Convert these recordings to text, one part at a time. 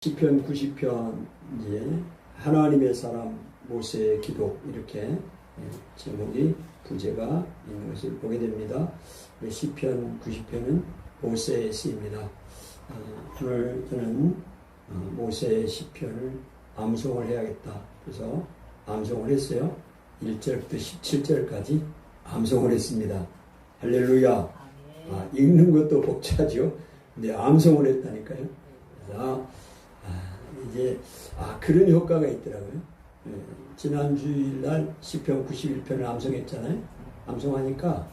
시편 90편 이제 하나님의 사람 모세의 기도 이렇게 제목이 부제가 있는 것을 보게 됩니다. 시편 90편은 모세의 시입니다. 오늘 저는 모세의 시편을 암송을 해야겠다. 그래서 암송을 했어요. 1절부터 17절까지 암송을 했습니다. 할렐루야. 읽는 것도 벅차죠. 근데 암송을 했다니까요. 그래서 이제 그런 효과가 있더라고요. 지난 주일날 시편 91편을 암송했잖아요. 암송하니까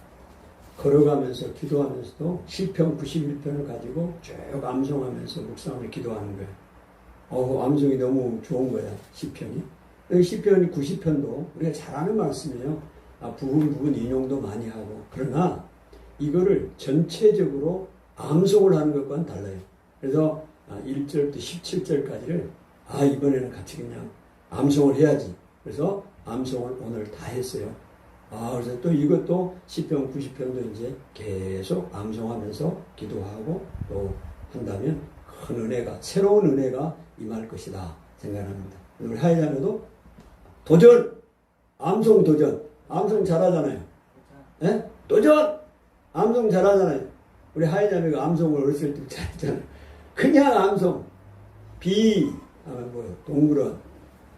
걸어가면서 기도하면서도 시편 91편을 가지고 쭉 암송하면서 묵상을 기도하는 거예요. 암송이 너무 좋은 거야, 시편이. 시편 90편도 우리가 잘 아는 말씀이에요. 부분 인용도 많이 하고. 그러나 이거를 전체적으로 암송을 하는 것과는 달라요. 그래서 1절부터 17절까지를 이번에는 같이 그냥 암송을 해야지. 그래서 암송을 오늘 다 했어요. 그래서 또 이것도 시편 90편도 이제 계속 암송하면서 기도하고 또 한다면 큰 은혜가, 새로운 은혜가 임할 것이다 생각합니다. 우리 하이자매도 도전! 암송 도전! 암송 잘하잖아요. 예? 도전! 암송 잘하잖아요. 우리 하이자매가 암송을 어렸을 때 잘했잖아요. 그냥 암송. 비, 동물원.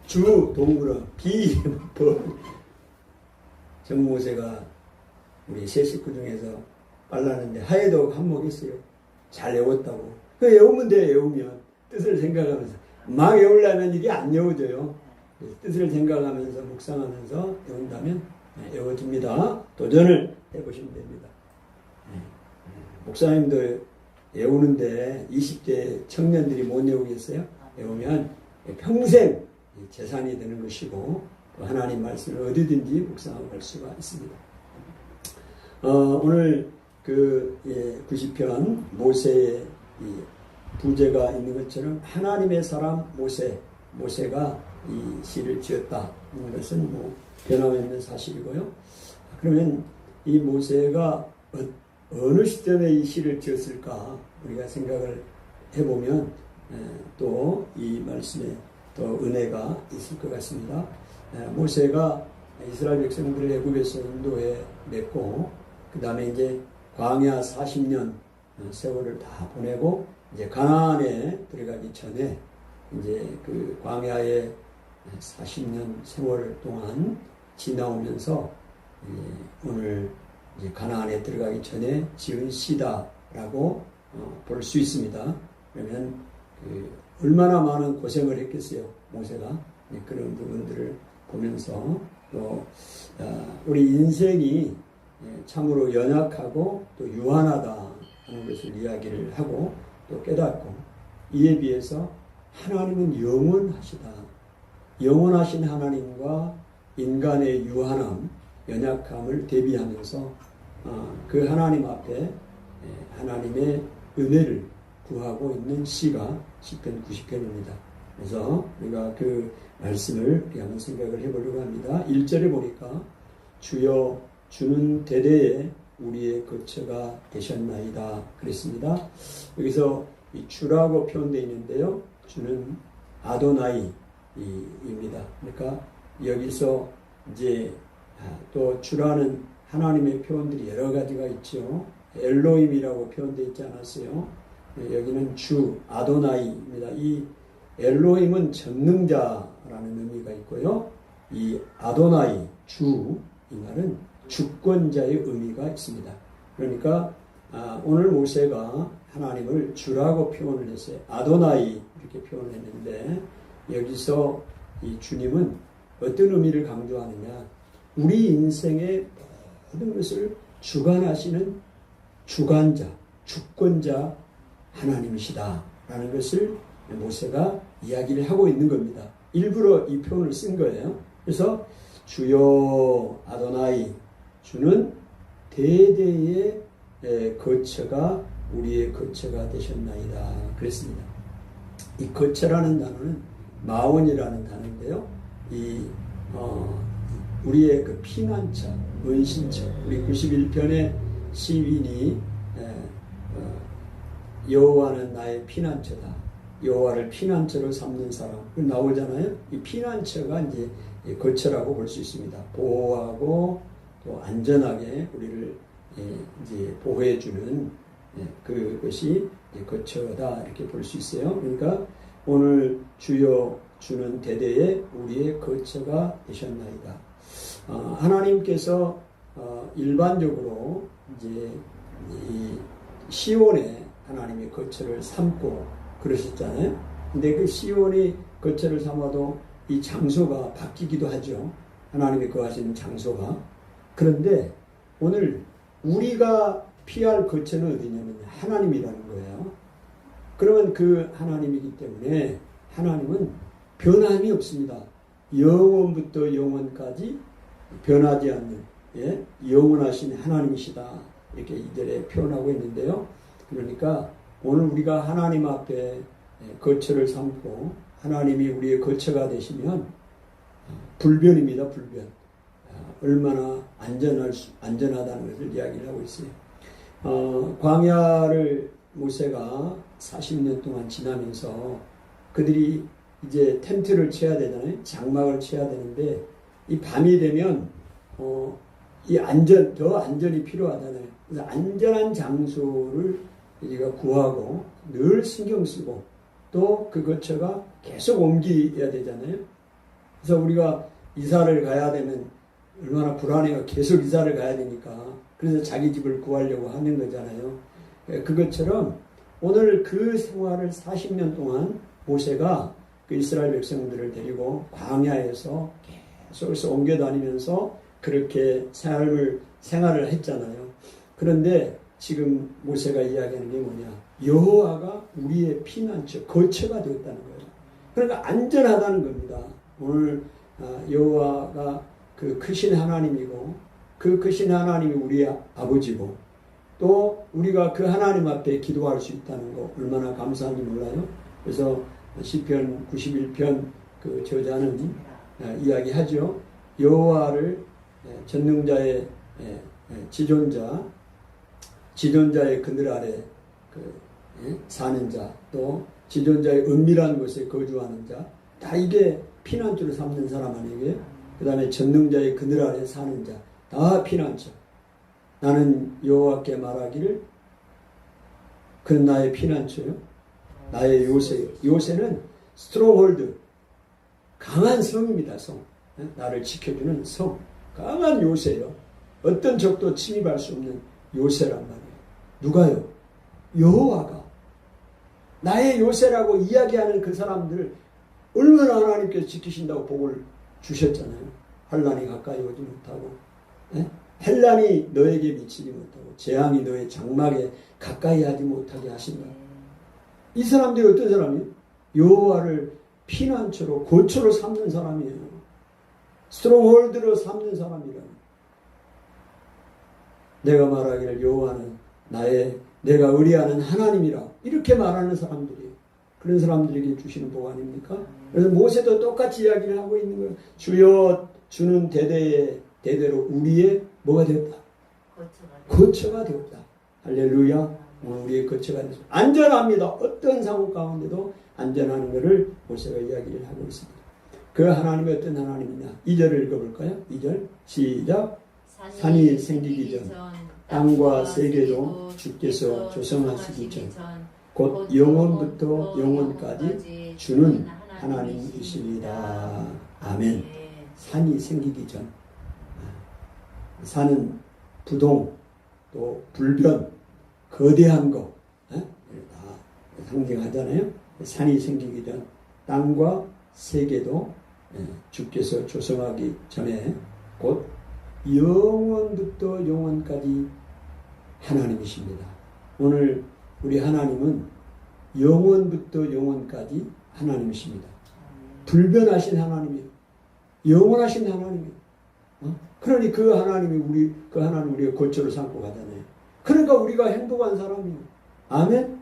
주, 동물원. 비, 정모세가 우리 세 식구 중에서 빨랐는데 하에도 한몫했어요. 잘 외웠다고. 그 외우면 돼, 외우면. 뜻을 생각하면서. 막 외우려면 이게 안 외워져요. 뜻을 생각하면서, 묵상하면서 외운다면 외워집니다. 도전을 해보시면 됩니다. 목사님들 외우는데 20대 청년들이 못 외우겠어요? 외우면 평생 재산이 되는 것이고 또 하나님 말씀을 어디든지 묵상할 수가 있습니다. 오늘 90편 모세의 부제가 있는 것처럼 하나님의 사람 모세가 이 시를 지었다 하는 것은 변함없는 사실이고요. 그러면 이 모세가 어느 시점에 이 시를 지었을까 우리가 생각을 해보면 또 이 말씀에 또 은혜가 있을 것 같습니다. 모세가 이스라엘 백성들을 애굽에서 인도해 냈고 그 다음에 이제 광야 40년 세월을 다 보내고 이제 가나안에 들어가기 전에 이제 그 광야의 40년 세월 동안 지나오면서 오늘 이제 가나안에 들어가기 전에 지은 시다라고 볼 수 있습니다. 그러면 얼마나 많은 고생을 했겠어요, 모세가. 그런 부분들을 보면서 또 우리 인생이 참으로 연약하고 또 유한하다 하는 것을 이야기를 하고 또 깨닫고 이에 비해서 하나님은 영원하시다. 영원하신 하나님과 인간의 유한함, 연약함을 대비하면서 그 하나님 앞에 하나님의 은혜를 구하고 있는 시가 시편 90편입니다. 그래서 우리가 그 말씀을 우리 한번 생각을 해보려고 합니다. 1절에 보니까 주여 주는 대대에 우리의 거처가 되셨나이다 그랬습니다. 여기서 이 주라고 표현되어 있는데요. 주는 아도나이입니다. 그러니까 여기서 이제 또 주라는 하나님의 표현들이 여러 가지가 있죠. 엘로힘이라고 표현되어 있지 않았어요. 여기는 주, 아도나이입니다. 이 엘로힘은 전능자라는 의미가 있고요. 이 아도나이, 주, 이 말은 주권자의 의미가 있습니다. 그러니까 오늘 모세가 하나님을 주라고 표현을 했어요. 아도나이 이렇게 표현을 했는데 여기서 이 주님은 어떤 의미를 강조하느냐. 우리 인생의 모든 것을 주관하시는 주관자, 주권자 하나님이시다 라는 것을 모세가 이야기를 하고 있는 겁니다. 일부러 이 표현을 쓴 거예요. 그래서 주여 아도나이, 주는 대대의 거처가 우리의 거처가 되셨나이다 그랬습니다. 이 거처라는 단어는 마원이라는 단어인데요. 우리의 그 피난처, 은신처, 우리 91편의 시인이 여호와는 나의 피난처다. 여호와를 피난처로 삼는 사람 나오잖아요. 이 피난처가 이제 거처라고 볼 수 있습니다. 보호하고 또 안전하게 우리를 이제 보호해주는 그것이 거처다 이렇게 볼 수 있어요. 그러니까 오늘 주여 주는 대대에 우리의 거처가 되셨나이다. 하나님께서 일반적으로 이제 이 시온에 하나님의 거처를 삼고 그러셨잖아요. 근데 그 시온이 거처를 삼아도 이 장소가 바뀌기도 하죠. 하나님이 거하시는 장소가. 그런데 오늘 우리가 피할 거처는 어디냐면 하나님이라는 거예요. 그러면 그 하나님이기 때문에 하나님은 변함이 없습니다. 영원부터 영원까지 변하지 않는 영원하신 하나님이시다. 이렇게 이들에 표현하고 있는데요. 그러니까 오늘 우리가 하나님 앞에 거처를 삼고 하나님이 우리의 거처가 되시면 불변입니다. 불변. 얼마나 안전하다는 것을 이야기를 하고 있어요. 광야를 모세가 40년 동안 지나면서 그들이 이제 텐트를 쳐야 되잖아요. 장막을 쳐야 되는데 이 밤이 되면 더 안전이 필요하잖아요. 그래서 안전한 장소를 우리가 구하고 늘 신경 쓰고 또 그 거처가 계속 옮겨야 되잖아요. 그래서 우리가 이사를 가야 되면 얼마나 불안해요. 계속 이사를 가야 되니까. 그래서 자기 집을 구하려고 하는 거잖아요. 그것처럼 오늘 그 생활을 40년 동안 모세가 그 이스라엘 백성들을 데리고 광야에서 계속 옮겨 다니면서 그렇게 생활을 했잖아요. 그런데 지금 모세가 이야기하는 게 뭐냐? 여호와가 우리의 피난처, 거처가 되었다는 거예요. 그러니까 안전하다는 겁니다. 오늘 여호와가 그 크신 하나님이고 그 크신 하나님이 우리의 아버지고 또 우리가 그 하나님 앞에 기도할 수 있다는 거 얼마나 감사한지 몰라요. 그래서 시편 91편 그 저자는 이야기하죠. 여호와를 전능자의 지존자의 그늘 아래 사는 자, 또 지존자의 은밀한 곳에 거주하는 자, 다 이게 피난처로 삼는 사람 아니에요? 그 다음에 전능자의 그늘 아래 사는 자, 다 피난처. 나는 여호와께 말하기를 그는 나의 피난처요, 나의 요새요. 요새는 스트롱홀드, 강한 성입니다. 성. 나를 지켜주는 성, 강한 요새요. 어떤 적도 침입할 수 없는 요새란 말이에요. 누가요? 여호와가. 나의 요새라고 이야기하는 그 사람들을 얼마나 하나님께서 지키신다고 복을 주셨잖아요. 환난이 가까이 오지 못하고, 헬란이 너에게 미치지 못하고, 재앙이 너의 장막에 가까이 하지 못하게 하신다. 이 사람들이 어떤 사람이에요? 여호와를 피난처로, 고처로 삼는 사람이에요. 스트롱홀드로 삼는 사람이라. 내가 말하기를 여호와는 내가 의뢰하는 하나님이라, 이렇게 말하는 사람들이, 그런 사람들에게 주시는 복 아닙니까? 그래서 모세도 똑같이 이야기를 하고 있는 거예요. 주여 주는 대대로 우리의 뭐가 되었다? 거처가 되었다. 할렐루야. 오늘 우리의 거처가 되었다. 안전합니다. 어떤 상황 가운데도 안전하는 것을 모세가 이야기를 하고 있습니다. 그 하나님이 어떤 하나님이냐? 2절을 읽어볼까요? 2절 시작. 산이 생기기 전 땅과 세계도 주께서 조성하시기 전 곧 영원부터 영원까지 주는 하나님이시니라. 아멘. 산이 생기기 전. 산은 부동, 또 불변, 거대한 거, 다 상징하잖아요. 산이 생기기 전 땅과 세계도 주께서 조성하기 전에 곧 영원부터 영원까지 하나님이십니다. 오늘 우리 하나님은 영원부터 영원까지 하나님이십니다. 불변하신 하나님이에요. 영원하신 하나님이에요. 그러니 그 하나님 우리가 거처로 삼고 가잖아요. 그러니까 우리가 행복한 사람이에요. 아멘?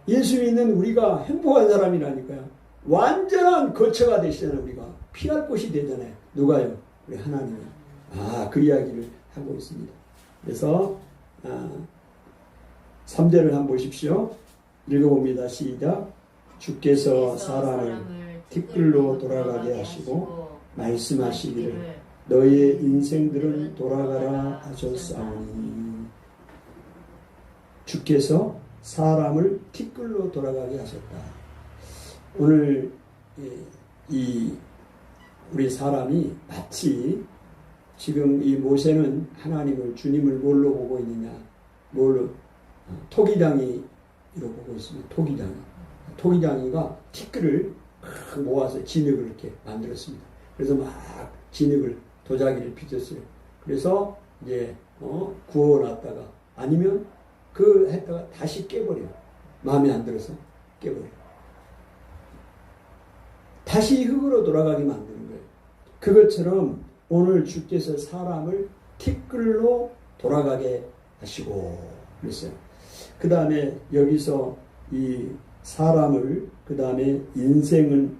예수 믿는 우리가 행복한 사람이라니까요. 완전한 거처가 되시잖아요. 우리가 피할 곳이 되잖아요. 누가요? 우리 하나님이. 그 이야기를 하고 있습니다. 그래서 3절을 한번 보십시오. 읽어봅니다. 시작. 주께서 사람을 티끌로 돌아가게 하시고 말씀하시기를 너희의 인생들은 돌아가라 하셨사오니. 주께서 사람을 티끌로 돌아가게 하셨다. 오늘 우리 사람이 마치 지금 이 모세는 하나님을, 주님을 뭘로 보고 있느냐? 토기장이로 보고 있습니다. 토기장이가 티끌을 모아서 진흙을 이렇게 만들었습니다. 그래서 막 진흙을, 도자기를 빚었어요. 그래서 이제 구워놨다가 아니면 했다가 다시 깨버려. 마음에 안 들어서 깨버려. 다시 흙으로 돌아가게 만드는 거예요. 그것처럼 오늘 주께서 사람을 티끌로 돌아가게 하시고 그랬어요. 그 다음에 여기서 이 사람을, 그 다음에 인생은,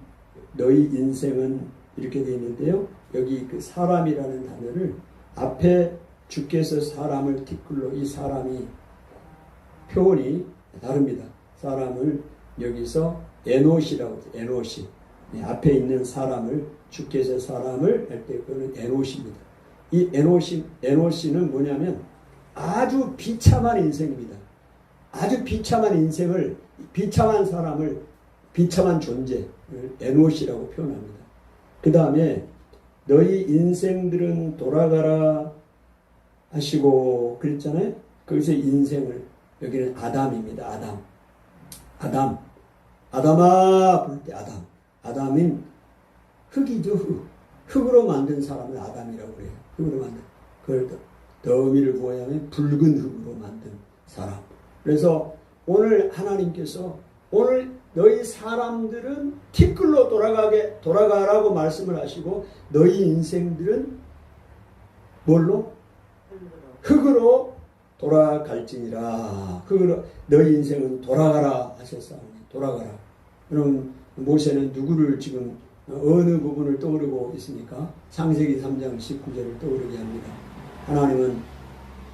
너희 인생은 이렇게 되어 있는데요. 여기 그 사람이라는 단어를 앞에 주께서 사람을 티끌로, 이 사람이 표현이 다릅니다. 사람을 여기서 에노시라고 해요. 에노시. 앞에 있는 사람을, 주께서 사람을 할 때 그거는 에노시입니다. 이 에노시는 뭐냐면 아주 비참한 인생입니다. 아주 비참한 인생을, 비참한 사람을, 비참한 존재를 에노시라고 표현합니다. 그 다음에 너희 인생들은 돌아가라 하시고 그랬잖아요. 거기서 인생을, 여기는 아담입니다. 아담아 부를 때 아담은 흙이죠. 흙으로 만든 사람을 아담이라고 그래요. 흙으로 만든, 그걸 더 의미를 부여하면 붉은 흙으로 만든 사람. 그래서 오늘 하나님께서 오늘 너희 사람들은 티끌로 돌아가라고 말씀을 하시고 너희 인생들은 뭘로? 흙으로 돌아갈지니라. 흙으로 너희 인생은 돌아가라 하셨사오니. 돌아가라. 그럼 모세는 누구를 지금 어느 부분을 떠오르고 있습니까? 창세기 3장 19절을 떠오르게 합니다. 하나님은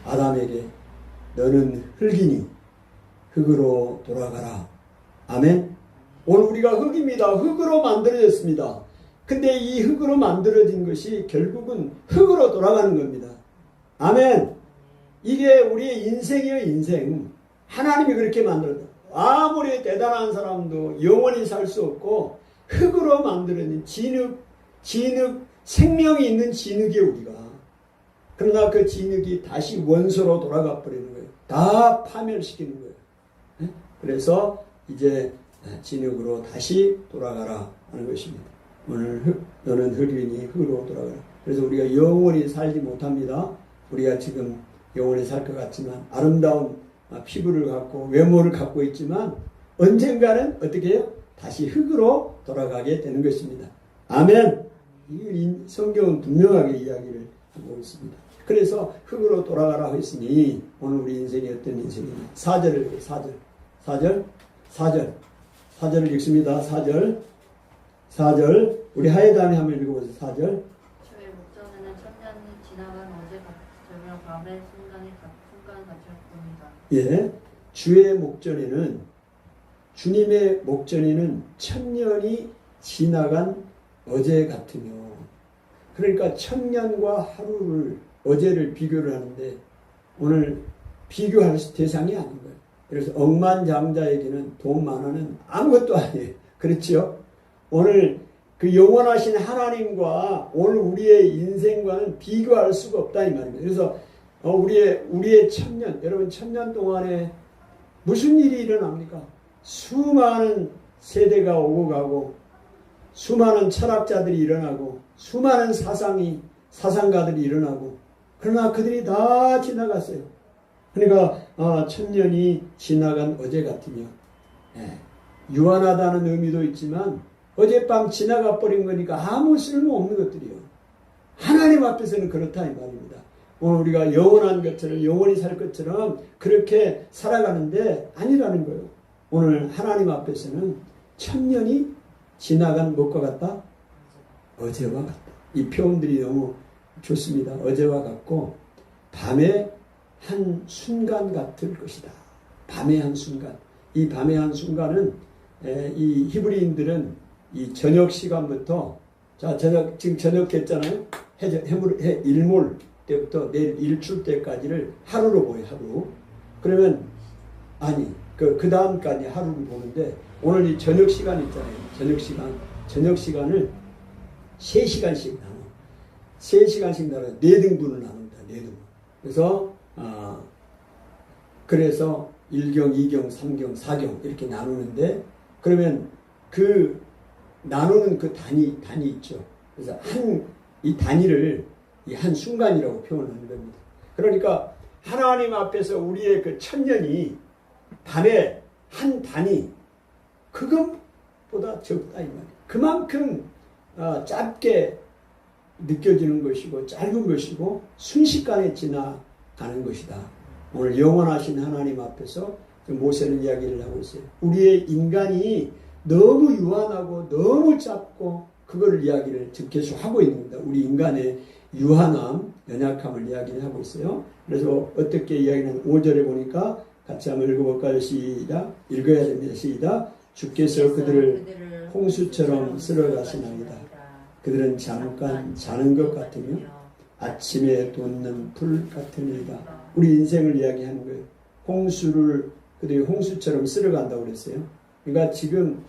아담에게 너는 흙이니 흙으로 돌아가라. 아멘. 오늘 우리가 흙입니다. 흙으로 만들어졌습니다. 근데 이 흙으로 만들어진 것이 결국은 흙으로 돌아가는 겁니다. 아멘. 이게 우리의 인생이에요. 인생. 하나님이 그렇게 만들었다. 아무리 대단한 사람도 영원히 살 수 없고 흙으로 만들어진 진흙, 생명이 있는 진흙이에요, 우리가. 그러나 그 진흙이 다시 원소로 돌아가 버리는 거예요. 다 파멸시키는 거예요. 그래서 이제 진흙으로 다시 돌아가라 하는 것입니다. 오늘 너는 흙이니 흙으로 돌아가라. 그래서 우리가 영원히 살지 못합니다. 우리가 지금 영원히 살 것 같지만 아름다운 피부를 갖고 외모를 갖고 있지만 언젠가는 어떻게 해요? 다시 흙으로 돌아가게 되는 것입니다. 아멘. 이 성경은 분명하게 이야기를 하고 있습니다. 그래서 흙으로 돌아가라 했으니 오늘 우리 인생이 어떤 인생이냐. 4절을 읽습니다. 4절 우리 하예단에 한번 읽어보세요. 4절. 주의 목전에는 천년이 지나간 어제 같으며 밤의 순간 같았습니다. 예, 주의 목전에는, 주님의 목전에는 천년이 지나간 어제 같으며, 그러니까 천년과 하루를, 어제를 비교를 하는데 오늘 비교할 대상이 아닌 거예요. 그래서 억만장자에게는 돈 만원은 아무것도 아니에요. 그렇죠? 오늘 그 영원하신 하나님과 오늘 우리의 인생과는 비교할 수가 없다 이 말입니다. 그래서 우리의 천년, 여러분 천년 동안에 무슨 일이 일어납니까? 수많은 세대가 오고 가고 수많은 철학자들이 일어나고 수많은 사상가들이 일어나고, 그러나 그들이 다 지나갔어요. 그러니까 천년이 지나간 어제 같으며, 유한하다는 의미도 있지만 어젯밤 지나가 버린 거니까 아무 쓸모없는 것들이요. 하나님 앞에서는 그렇다 이 말입니다. 오늘 우리가 영원한 것처럼, 영원히 살 것처럼 그렇게 살아가는데 아니라는 거예요. 오늘 하나님 앞에서는 천년이 지나간 것과 같다? 어제와 같다. 이 표현들이 너무 좋습니다. 어제와 같고 밤의 한 순간 같을 것이다. 밤의 한 순간. 이 밤의 한 순간은 이 히브리인들은 이 저녁 시간부터 자 지금 저녁 됐잖아요. 해 일몰 때부터 내일 일출 때까지를 하루로 보여 하루. 그러면 아니 그 다음까지 하루를 보는데 오늘 이 저녁 시간 있잖아요. 저녁 시간을 3시간씩 나눠. 3시간씩 나눠 4등분을 나눈다. 4등분. 그래서 1경, 2경, 3경, 4경 이렇게 나누는데 그러면 그 나누는 그 단위 있죠. 그래서 이 단위를 이 한 순간이라고 표현하는 겁니다. 그러니까 하나님 앞에서 우리의 그 천년이 밤에 한 단위 그것보다 적다 이 말이에요. 그만큼 짧게 느껴지는 것이고 짧은 것이고 순식간에 지나가는 것이다. 오늘 영원하신 하나님 앞에서 모세는 이야기를 하고 있어요. 우리의 인간이 너무 유한하고 너무 짧고 그거를 이야기를 지금 계속 하고 있는 겁니다. 우리 인간의 유한함, 연약함을 이야기를 하고 있어요. 그래서 어떻게 이야기는 5절에 보니까 같이 한번 읽어볼까요? 시작. 읽어야 됩니다. 시작. 주께서 그들을 홍수처럼 쓸어가시나이다. 그들은 잠깐 자는 것 같으며 아침에 돋는 불 같으니이다. 우리 인생을 이야기하는 거예요. 그들이 홍수처럼 쓸어간다고 그랬어요. 그러니까 지금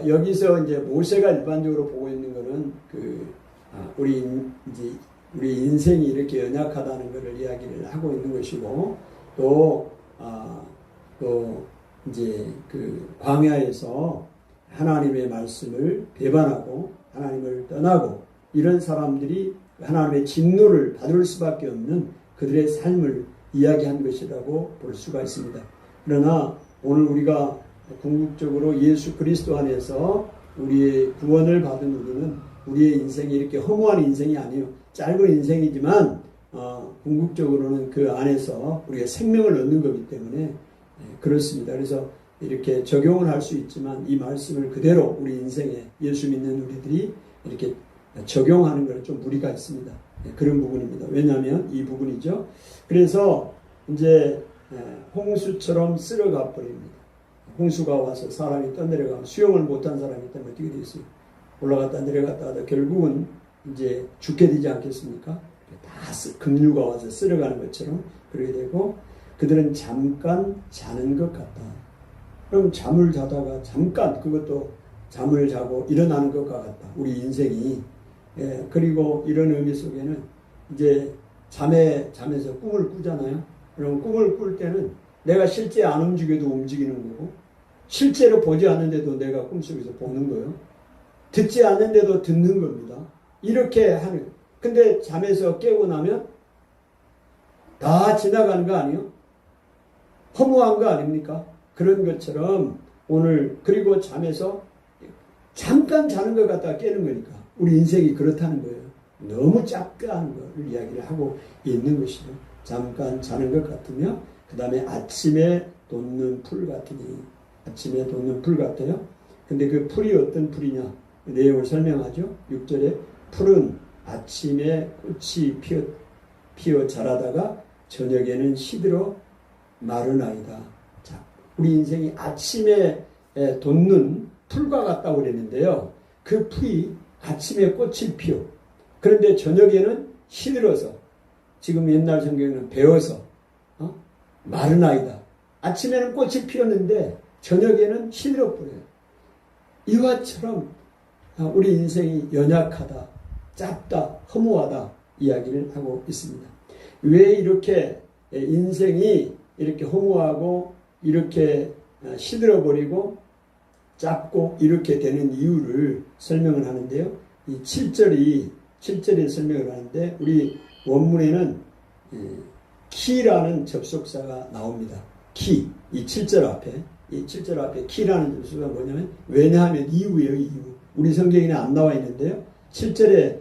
여기서 이제 모세가 일반적으로 보고 있는 거는 우리 인생이 이렇게 연약하다는 것을 이야기를 하고 있는 것이고 또 이제 그 광야에서 하나님의 말씀을 배반하고 하나님을 떠나고 이런 사람들이 하나님의 진노를 받을 수밖에 없는 그들의 삶을 이야기한 것이라고 볼 수가 있습니다. 그러나 오늘 우리가 궁극적으로 예수 그리스도 안에서 우리의 구원을 받은 우리는 우리의 인생이 이렇게 허무한 인생이 아니에요. 짧은 인생이지만 궁극적으로는 그 안에서 우리가 생명을 얻는 거기 때문에 그렇습니다. 그래서 이렇게 적용을 할 수 있지만 이 말씀을 그대로 우리 인생에 예수 믿는 우리들이 이렇게 적용하는 것은 좀 무리가 있습니다. 그런 부분입니다. 왜냐하면 이 부분이죠. 그래서 이제 홍수처럼 쓸어가 버립니다. 홍수가 와서 사람이 떠내려가면 수영을 못한 사람이 있다면 어떻게 되겠어요? 올라갔다 내려갔다 하다 결국은 이제 죽게 되지 않겠습니까? 다 급류가 와서 쓸어가는 것처럼 그렇게 되고 그들은 잠깐 자는 것 같다. 그럼 잠을 자다가 잠깐 그것도 잠을 자고 일어나는 것과 같다. 우리 인생이. 그리고 이런 의미 속에는 이제 잠에서 꿈을 꾸잖아요. 그럼 꿈을 꿀 때는 내가 실제 안 움직여도 움직이는 거고 실제로 보지 않는데도 내가 꿈속에서 보는 거예요. 듣지 않는데도 듣는 겁니다. 이렇게 하는. 근데 잠에서 깨고 나면 다 지나가는 거 아니에요? 허무한 거 아닙니까? 그런 것처럼 오늘 그리고 잠에서 잠깐 자는 것 같다가 깨는 거니까 우리 인생이 그렇다는 거예요. 너무 작다는 걸 이야기를 하고 있는 것이죠. 잠깐 자는 것 같으며 그 다음에 아침에 돋는 풀 같으니 아침에 돋는 풀 같아요. 근데 그 풀이 어떤 풀이냐 내용을 설명하죠. 6절에 풀은 아침에 꽃이 피어 자라다가 저녁에는 시들어 마르나이다. 자, 우리 인생이 아침에 돋는 풀과 같다고 그랬는데요. 그 풀이 아침에 꽃을 피워. 그런데 저녁에는 시들어서 지금 옛날 성경에는 베어서 마르나이다. 아침에는 꽃이 피었는데 저녁에는 시들어 버려요. 이와처럼 우리 인생이 연약하다, 짧다, 허무하다 이야기를 하고 있습니다. 왜 이렇게 인생이 이렇게 허무하고 이렇게 시들어 버리고 짧고 이렇게 되는 이유를 설명을 하는데요. 이 7절에 설명을 하는데 우리 원문에는 키라는 접속사가 나옵니다. 키, 이 7절 앞에 키라는 접속사가 뭐냐면 왜냐하면 이유예요. 이유. 우리 성경에는 안 나와 있는데요. 7절에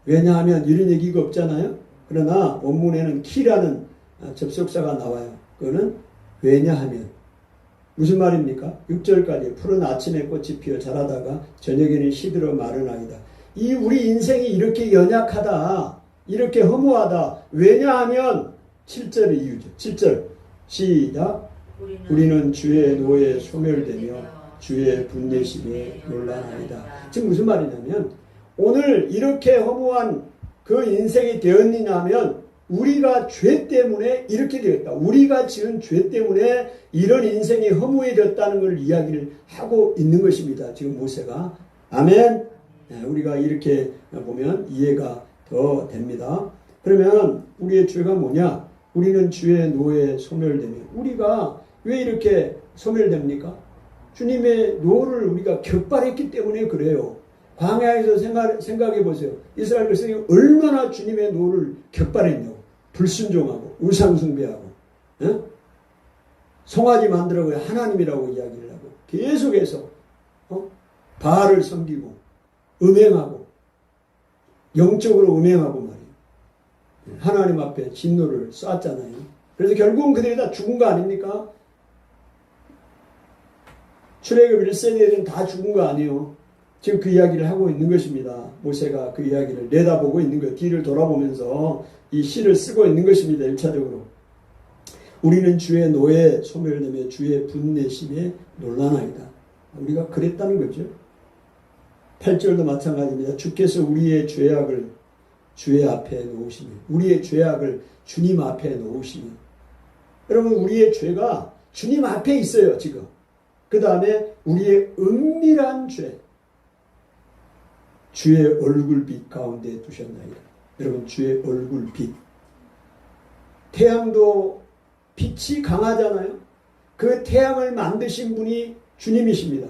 왜냐하면 이런 얘기가 없잖아요. 그러나 원문에는 키라는 접속사가 나와요. 그거는 왜냐하면 무슨 말입니까? 6절까지 푸른 아침에 꽃이 피어 자라다가 저녁에는 시들어 마르나이다. 이 우리 인생이 이렇게 연약하다, 이렇게 허무하다. 왜냐하면 7절의 이유죠. 7절 시작. 우리는 주의 노에 소멸되며 주의 분내심에 놀라나이다. 지금 무슨 말이냐면 오늘 이렇게 허무한 그 인생이 되었느냐면 우리가 죄 때문에 이렇게 되었다. 우리가 지은 죄 때문에 이런 인생이 허무해졌다는 걸 이야기를 하고 있는 것입니다. 지금 모세가. 아멘. 우리가 이렇게 보면 이해가 더 됩니다. 그러면 우리의 죄가 뭐냐? 우리는 주의 노에 소멸되며 우리가 왜 이렇게 소멸됩니까? 주님의 노를 우리가 격발했기 때문에 그래요. 광야에서 생각해 보세요. 이스라엘 백성이 얼마나 주님의 노를 격발했냐고. 불순종하고 우상숭배하고 송아지 만들라고 하나님이라고 이야기를 하고 계속해서 바알을 섬기고 음행하고 영적으로 음행하고 말이에요. 하나님 앞에 진노를 쐈잖아요. 그래서 결국은 그들이 다 죽은 거 아닙니까? 출애굽 1세대들은 다 죽은 거 아니에요. 지금 그 이야기를 하고 있는 것입니다. 모세가 그 이야기를 내다보고 있는 거예요. 뒤를 돌아보면서 이 시를 쓰고 있는 것입니다. 1차적으로. 우리는 주의 노에 소멸되며 주의 분내심에 놀라나이다. 우리가 그랬다는 거죠. 8절도 마찬가지입니다. 주께서 우리의 죄악을 주의 앞에 놓으시며 우리의 죄악을 주님 앞에 놓으시며 여러분 우리의 죄가 주님 앞에 있어요. 지금. 그 다음에 우리의 은밀한 죄 주의 얼굴빛 가운데 두셨나이다. 여러분 주의 얼굴빛 태양도 빛이 강하잖아요. 그 태양을 만드신 분이 주님이십니다.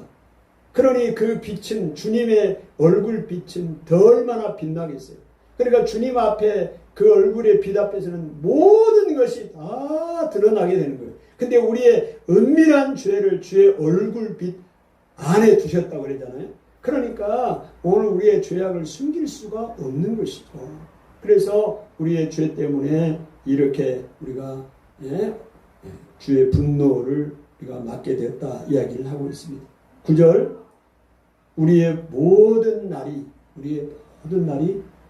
그러니 그 빛은 주님의 얼굴빛은 더 얼마나 빛나겠어요. 그러니까 주님 앞에 그 얼굴의 빛 앞에서는 모든 것이 다 드러나게 되는 거예요. 근데 우리의 은밀한 죄를 주의 얼굴빛 안에 두셨다고 그러잖아요. 그러니까 오늘 우리의 죄악을 숨길 수가 없는 것이죠. 그래서 우리의 죄 때문에 이렇게 우리가 주의 분노를 우리가 맞게 되었다 이야기를 하고 있습니다. 9절 우리의 모든 날이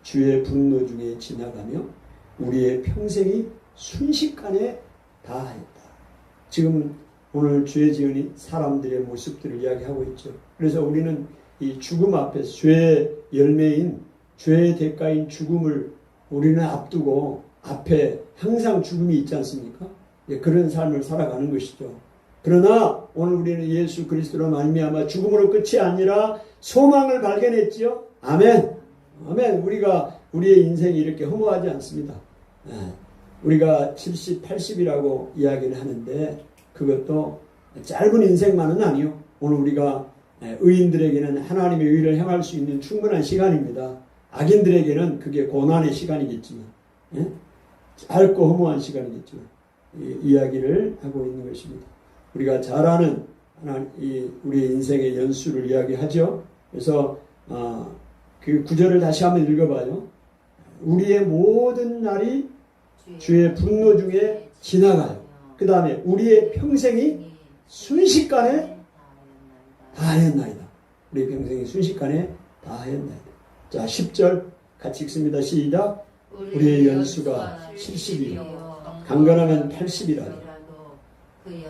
주의 분노 중에 지나가며 우리의 평생이 순식간에 다하였다. 지금 오늘 죄 지은 사람들의 모습들을 이야기하고 있죠. 그래서 우리는 이 죽음 앞에서 죄의 열매인 죄의 대가인 죽음을 우리는 앞두고 앞에 항상 죽음이 있지 않습니까? 그런 삶을 살아가는 것이죠. 그러나 오늘 우리는 예수 그리스도로 말미암아 죽음으로 끝이 아니라 소망을 발견했지요. 아멘. 아멘. 우리가 우리의 인생이 이렇게 허무하지 않습니다. 우리가 70, 80이라고 이야기를 하는데 그것도 짧은 인생만은 아니요. 오늘 우리가 의인들에게는 하나님의 의를 행할 수 있는 충분한 시간입니다. 악인들에게는 그게 고난의 시간이겠지만 짧고 허무한 시간이겠지만 이야기를 하고 있는 것입니다. 우리가 잘 아는 우리의 인생의 연수를 이야기하죠. 그래서 그 구절을 다시 한번 읽어봐요. 우리의 모든 날이 주의 분노 중에 지나가요. 그 다음에 우리의 평생이 순식간에 다하였나이다. 우리의 평생이 순식간에 다하였나이다. 자, 10절 같이 읽습니다. 시작. 우리의 연수가 70이요 강건하면 80이라도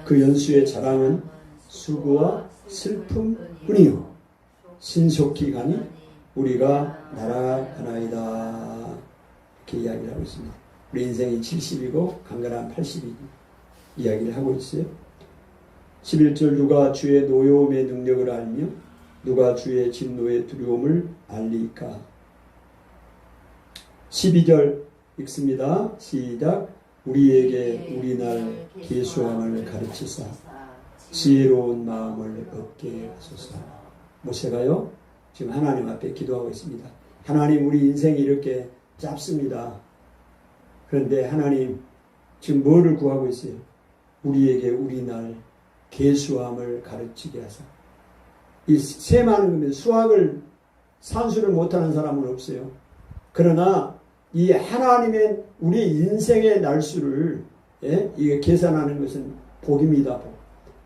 그 연수의 자랑은 수고와 슬픔뿐이요 신속히 가니 우리가 날아가나이다. 이렇게 이야기를 하고 있습니다. 우리 인생이 70이고 강건한 80이고 이야기를 하고 있어요. 11절 누가 주의 노여움의 능력을 알며 누가 주의 진노의 두려움을 알리까. 12절 읽습니다. 시작. 우리에게 우리날 계수함을 가르치사 지혜로운 마음을 얻게 하소서. 모세가요 지금 하나님 앞에 기도하고 있습니다. 하나님 우리 인생이 이렇게 짧습니다. 그런데 하나님 지금 뭐를 구하고 있어요? 우리에게 우리날 계수함을 가르치게 하사. 이 세 많은 겁니다. 수학을 산수를 못하는 사람은 없어요. 그러나 이 하나님의 우리 인생의 날수를 이게 계산하는 것은 복입니다. 복.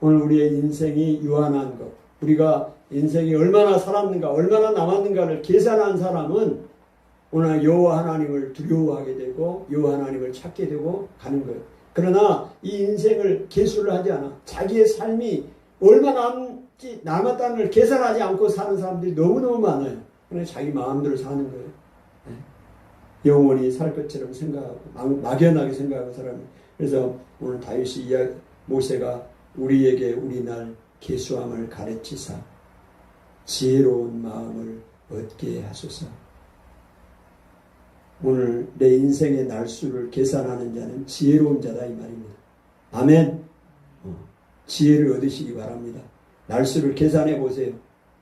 오늘 우리의 인생이 유한한 것, 우리가 인생이 얼마나 살았는가, 얼마나 남았는가를 계산한 사람은 오늘 여호와 하나님을 두려워하게 되고 여호와 하나님을 찾게 되고 가는 거예요. 그러나 이 인생을 계수를 하지 않아 자기의 삶이 얼마 닮았다는 걸 계산하지 않고 사는 사람들이 너무너무 많아요. 그냥 자기 마음대로 사는 거예요. 영원히 살 것처럼 생각하고 막연하게 생각하는 사람이. 그래서 오늘 다윗이 모세가 우리에게 우리날 계수함을 가르치사 지혜로운 마음을 얻게 하소서. 오늘 내 인생의 날수를 계산하는 자는 지혜로운 자다 이 말입니다. 아멘. 지혜를 얻으시기 바랍니다. 날수를 계산해 보세요.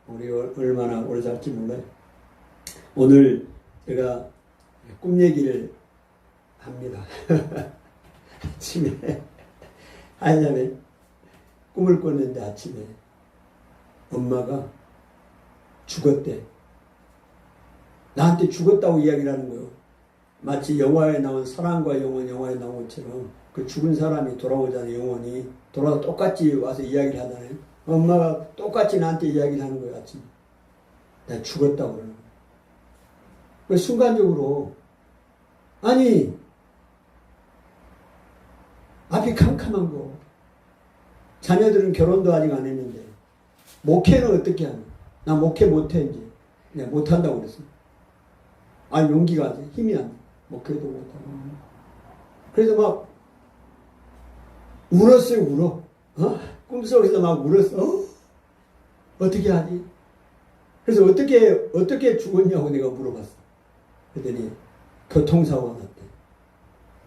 우리가 얼마나 오래 살지 몰라요. 오늘 제가 꿈 얘기를 합니다. 아침에 하냐면 꿈을 꿨는데 아침에 엄마가 죽었대. 나한테 죽었다고 이야기를 하는 거예요. 마치 영화에 나온 사랑과 영혼 영화에 나온 것처럼 그 죽은 사람이 돌아오잖아요. 영혼이 돌아와 똑같이 와서 이야기를 하잖아요. 엄마가 똑같이 나한테 이야기를 하는 거예요. 아침에 나 죽었다고 그러는 거예요. 그 순간적으로 아니 앞이 캄캄한 거 자녀들은 결혼도 아직 안 했는데 목회는 어떻게 하냐. 나 목회 못해 이제. 내가 못한다고 그랬어. 아니 용기가 안 돼. 힘이 안 돼. 목회도 못하고. 그래서 막 울었어요. 울어. 꿈속에서 막 울었어. 어떻게 하지? 그래서 어떻게 죽었냐고 내가 물어봤어. 그랬더니 교통사고가 났대.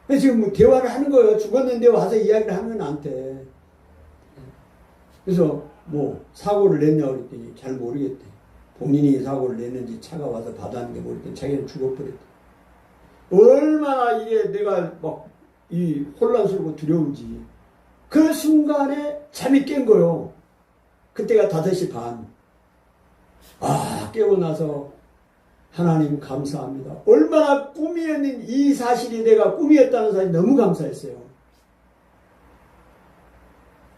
근데 지금 뭐 대화를 하는 거예요. 죽었는데 와서 이야기를 하면 나한테. 그래서 뭐 사고를 냈냐고 그랬더니 잘 모르겠대. 본인이 사고를 냈는지 차가 와서 받았는지 모르겠대. 자기는 죽어버렸대. 얼마나 이게 내가 막 이 혼란스럽고 두려운지. 그 순간에 잠이 깬 거요. 그때가 5시 반. 깨고 나서 하나님 감사합니다. 얼마나 꿈이었는 이 사실이 내가 꿈이었다는 사실이 너무 감사했어요.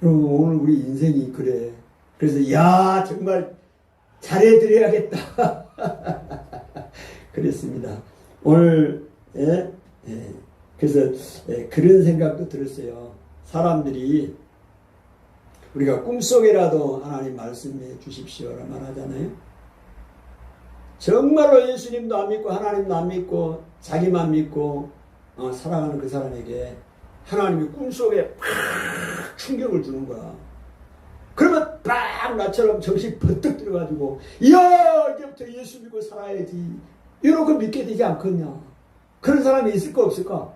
여러분 오늘 우리 인생이 그래. 그래서 야 정말 잘해드려야겠다. 그랬습니다. 오늘 그래서 그런 생각도 들었어요. 사람들이 우리가 꿈속에라도 하나님 말씀해 주십시오라 말하잖아요. 정말로 예수님도 안 믿고 하나님도 안 믿고 자기만 믿고 살아가는 그 사람에게 하나님이 꿈속에 팍 충격을 주는 거야. 그러면 딱 나처럼 정신 번뜩 들어가지고 이야 이제부터 예수 믿고 살아야지 이러고 믿게 되지 않겠냐. 그런 사람이 있을까 없을까?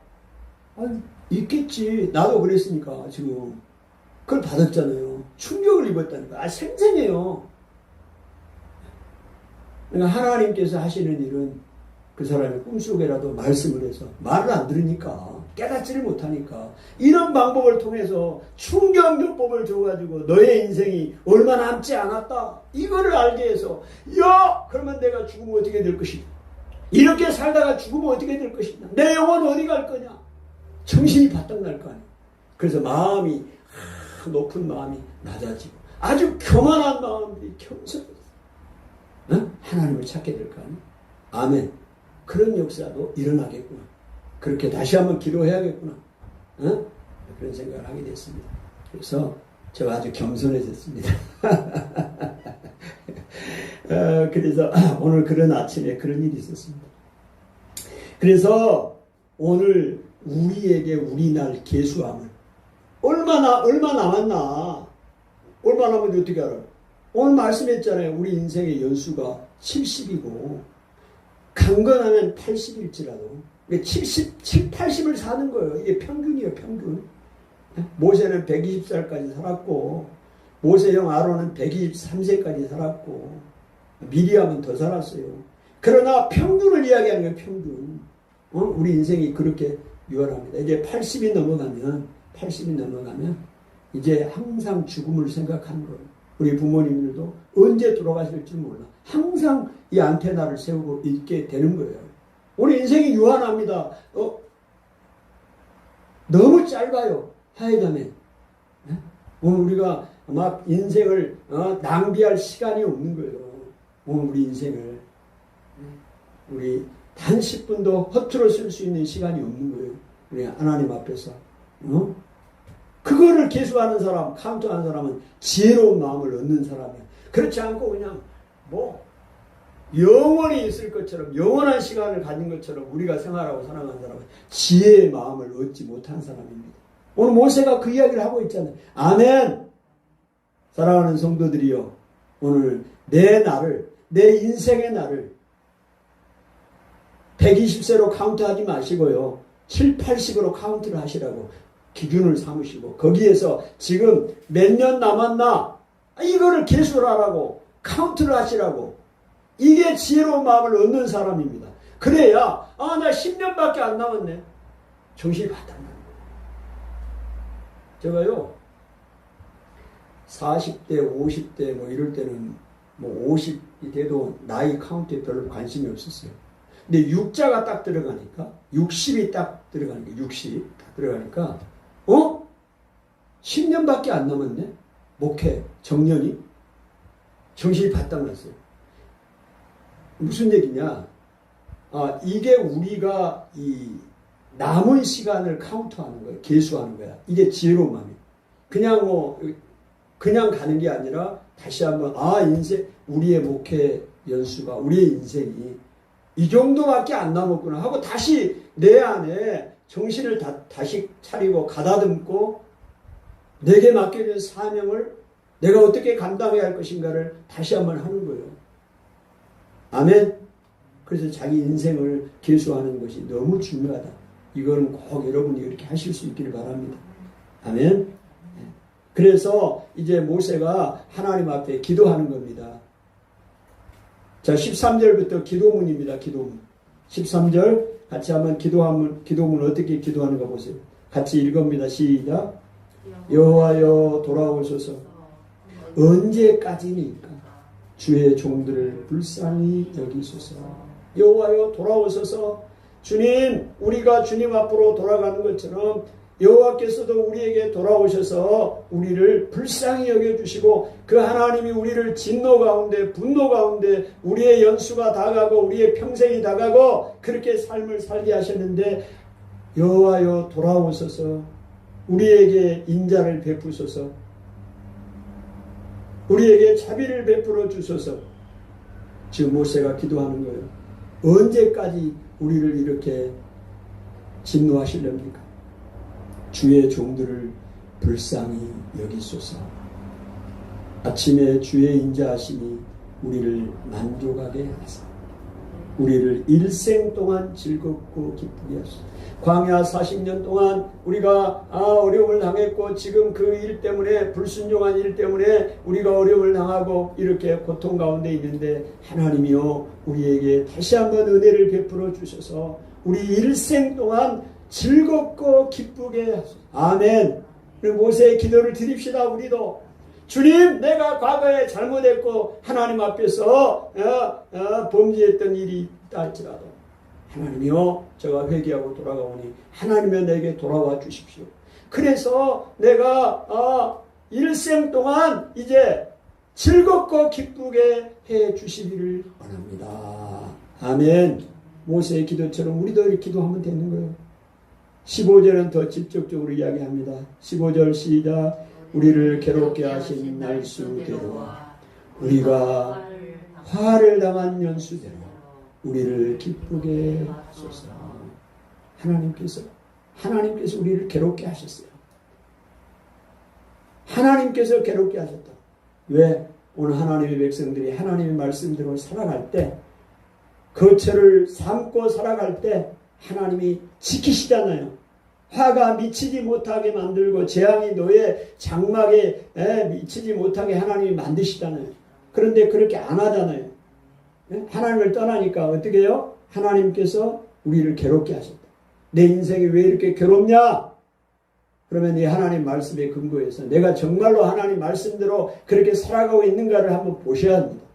아니 있겠지. 나도 그랬으니까 지금 그걸 받았잖아요. 충격을 입었다니까. 생생해요. 그러니까 하나님께서 하시는 일은 그 사람이 꿈속에라도 말씀을 해서 말을 안 들으니까 깨닫지를 못하니까 이런 방법을 통해서 충격요법을 줘가지고 너의 인생이 얼마 남지 않았다 이거를 알게 해서 야 그러면 내가 죽으면 어떻게 될 것이냐. 이렇게 살다가 죽으면 어떻게 될 것이냐. 내 영혼은 어디 갈 거냐. 정신이 바짝 날 거 아니야. 그래서 마음이 높은 마음이 낮아지고 아주 교만한 마음들이 겸손해서 하나님을 찾게 될 거 아니야. 아멘. 그런 역사도 일어나겠구나. 그렇게 다시 한번 기도해야겠구나. 그런 생각을 하게 됐습니다. 그래서 제가 아주 겸손해졌습니다. 그래서 오늘 그런 아침에 그런 일이 있었습니다. 그래서 오늘 우리에게 우리 날 계수함을 얼마 남았나? 얼마 남았는데 어떻게 알아요? 오늘 말씀했잖아요. 우리 인생의 연수가 70이고 강건하면 80일지라도 70, 80을 사는 거예요. 이게 평균이에요. 평균. 모세는 120살까지 살았고 모세형 아론은 123세까지 살았고 미리암은 더 살았어요. 그러나 평균을 이야기하는 거예요. 평균. 우리 인생이 그렇게 유한합니다. 이제 80이 넘어가면 이제 항상 죽음을 생각하는 거예요. 우리 부모님들도 언제 돌아가실지 몰라. 항상 이 안테나를 세우고 있게 되는 거예요. 우리 인생이 유한합니다. 너무 짧아요. 하여간에. 오늘 우리가 막 인생을 낭비할 시간이 없는 거예요. 오늘 우리 인생을 우리 단 10분도 허투루 쓸 수 있는 시간이 없는 거예요. 우리 하나님 앞에서 그거를 계수하는 사람, 카운트하는 사람은 지혜로운 마음을 얻는 사람이야. 그렇지 않고 그냥 뭐 영원히 있을 것처럼 영원한 시간을 가진 것처럼 우리가 생활하고 살아가는 사람은 지혜의 마음을 얻지 못한 사람입니다. 오늘 모세가 그 이야기를 하고 있잖아요. 아멘. 사랑하는 성도들이요, 오늘 내 날을, 내 인생의 날을 120세로 카운트하지 마시고요, 7, 80으로 카운트를 하시라고 기준을 삼으시고, 거기에서 지금 몇 년 남았나 이거를 계수를 하라고, 카운트를 하시라고. 이게 지혜로운 마음을 얻는 사람입니다. 그래야 나 10년밖에 안 남았네, 정신이 바짝 나는 거예요. 제가요 40대 50대 뭐 이럴 때는 뭐 50이 돼도 나이 카운트에 별로 관심이 없었어요. 근데 6자가 딱 들어가니까, 60이 딱 들어가니까, 60이 딱 들어가니까 10년밖에 안 남았네, 목회 정년이. 정신이 바짝 났어요. 무슨 얘기냐, 이게 우리가 이 남은 시간을 카운트하는 거예요. 계수하는 거야. 이게 지혜로운 마음이에요. 그냥 가는 게 아니라 다시 한번 인생, 우리의 목회 연수가, 우리의 인생이 이 정도밖에 안 남았구나 하고 다시 내 안에 정신을 다시 차리고 가다듬고 내게 맡겨진 사명을 내가 어떻게 감당해야 할 것인가를 다시 한번 하는 거예요. 아멘. 그래서 자기 인생을 계수하는 것이 너무 중요하다. 이거는 꼭 여러분이 이렇게 하실 수 있기를 바랍니다. 아멘. 그래서 이제 모세가 하나님 앞에 기도하는 겁니다. 자, 13절부터 기도문입니다. 기도문. 13절 같이 한번 기도문 어떻게 기도하는가 보세요. 같이 읽읍니다. 시작. 여호와여 돌아오소서. 언제까지니까 주의 종들을 불쌍히 여기소서. 여호와여 돌아오소서. 주님, 우리가 주님 앞으로 돌아가는 것처럼 여호와께서도 우리에게 돌아오셔서 우리를 불쌍히 여겨주시고, 그 하나님이 우리를 진노 가운데, 분노 가운데 우리의 연수가 다가고 우리의 평생이 다가고 그렇게 삶을 살게 하셨는데, 여호와여 돌아오소서. 우리에게 인자를 베푸소서. 우리에게 자비를 베풀어 주소서. 지금 모세가 기도하는 거예요. 언제까지 우리를 이렇게 진노하시렵니까? 주의 종들을 불쌍히 여기소서. 아침에 주의 인자하심이 우리를 만족하게 하소서. 우리를 일생 동안 즐겁고 기쁘게 하소서. 광야 40년 동안 우리가 어려움을 당했고, 지금 그 일 때문에, 불순종한 일 때문에 우리가 어려움을 당하고 이렇게 고통 가운데 있는데, 하나님이요 우리에게 다시 한번 은혜를 베풀어 주셔서 우리 일생 동안 즐겁고 기쁘게 하소서. 아멘. 모세의 기도를 드립시다. 우리도 주님, 내가 과거에 잘못했고 하나님 앞에서 범죄했던 일이 있다 할지라도 하나님이요 제가 회개하고 돌아가오니 하나님이 내게 돌아와 주십시오. 그래서 내가 일생 동안 이제 즐겁고 기쁘게 해 주시기를 원합니다. 아멘. 모세의 기도처럼 우리도 이렇게 기도하면 되는 거예요. 15절은 더 직접적으로 이야기합니다. 15절 시작. 우리를 괴롭게 하신 날수대로, 우리가 화를 당한 연수대로 우리를 기쁘게 하소서. 하나님께서 우리를 괴롭게 하셨어요. 하나님께서 괴롭게 하셨다. 왜? 오늘 하나님의 백성들이 하나님의 말씀대로 살아갈 때, 거처를 삼고 살아갈 때 하나님이 지키시잖아요. 화가 미치지 못하게 만들고 재앙이 너의 장막에 미치지 못하게 하나님이 만드시잖아요. 그런데 그렇게 안 하잖아요. 하나님을 떠나니까 어떻게 해요? 하나님께서 우리를 괴롭게 하셨다. 내 인생이 왜 이렇게 괴롭냐? 그러면 이 하나님 말씀에 근거해서 내가 정말로 하나님 말씀대로 그렇게 살아가고 있는가를 한번 보셔야 합니다.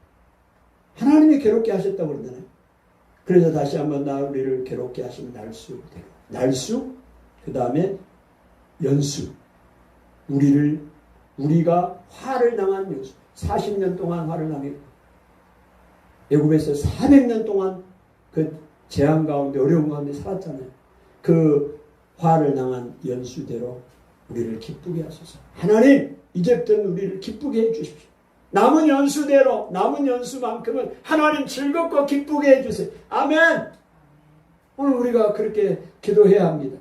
하나님이 괴롭게 하셨다고 그러잖아요. 그래서 다시 한번 우리를 괴롭게 하신 날수, 그 다음에 연수. 우리가 화를 당한 연수. 40년 동안 화를 당했고, 애굽에서 400년 동안 그 재앙 가운데, 어려움 가운데 살았잖아요. 그 화를 당한 연수대로 우리를 기쁘게 하소서. 하나님, 이제부터는 우리를 기쁘게 해주십시오. 남은 연수대로, 남은 연수만큼은 하나님 즐겁고 기쁘게 해주세요. 아멘! 오늘 우리가 그렇게 기도해야 합니다.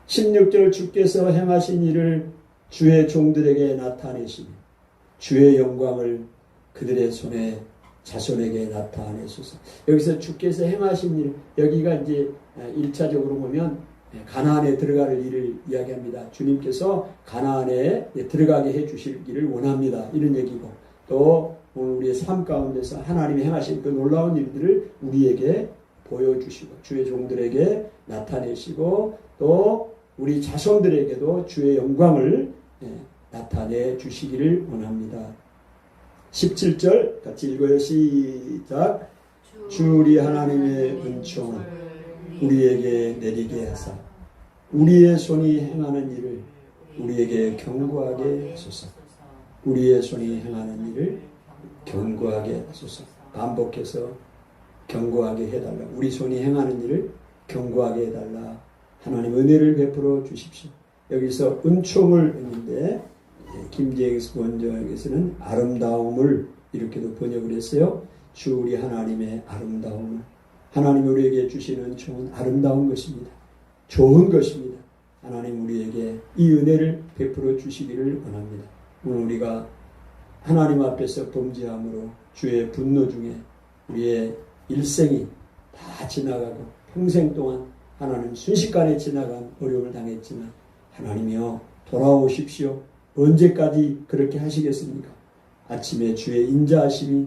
16절 주께서 행하신 일을 주의 종들에게 나타내시며 주의 영광을 그들의 손에 자손에게 나타내소서. 여기서 주께서 행하신 일, 여기가 이제 1차적으로 보면 가나안에 들어갈 일을 이야기합니다. 주님께서 가나안에 들어가게 해 주시기를 원합니다. 이런 얘기고, 또 우리의 삶 가운데서 하나님이 행하신 그 놀라운 일들을 우리에게 보여주시고 주의 종들에게 나타내시고, 또 우리 자손들에게도 주의 영광을 나타내 주시기를 원합니다. 17절 같이 읽어요. 시작. 주 우리 하나님의 은총을 우리에게 내리게 하사 우리의 손이 행하는 일을 우리에게 견고하게 하소서. 우리의 손이 행하는 일을 견고하게 하소서. 반복해서 견고하게 해달라. 우리 손이 행하는 일을 견고하게 해달라. 하나님 은혜를 베풀어 주십시오. 여기서 은총을 했는데 김재익 원정에서는 아름다움을 이렇게도 번역을 했어요. 주 우리 하나님의 아름다움을. 하나님 우리에게 주시는 은총은 아름다운 것입니다. 좋은 것입니다. 하나님 우리에게 이 은혜를 베풀어 주시기를 원합니다. 오늘 우리가 하나님 앞에서 범죄함으로 주의 분노 중에 우리의 일생이 다 지나가고 평생 동안 하나님 순식간에 지나간 어려움을 당했지만 하나님이여 돌아오십시오. 언제까지 그렇게 하시겠습니까? 아침에 주의 인자하심이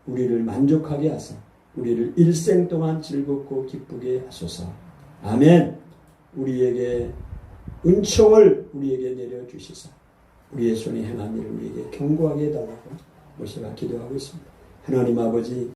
우리를 만족하게 하사 우리를 일생 동안 즐겁고 기쁘게 하소서. 아멘. 우리에게 은총을 우리에게 내려주시사 우리의 손이 행한 일을 우리에게 견고하게 해달라고 모시가 기도하고 있습니다. 하나님 아버지,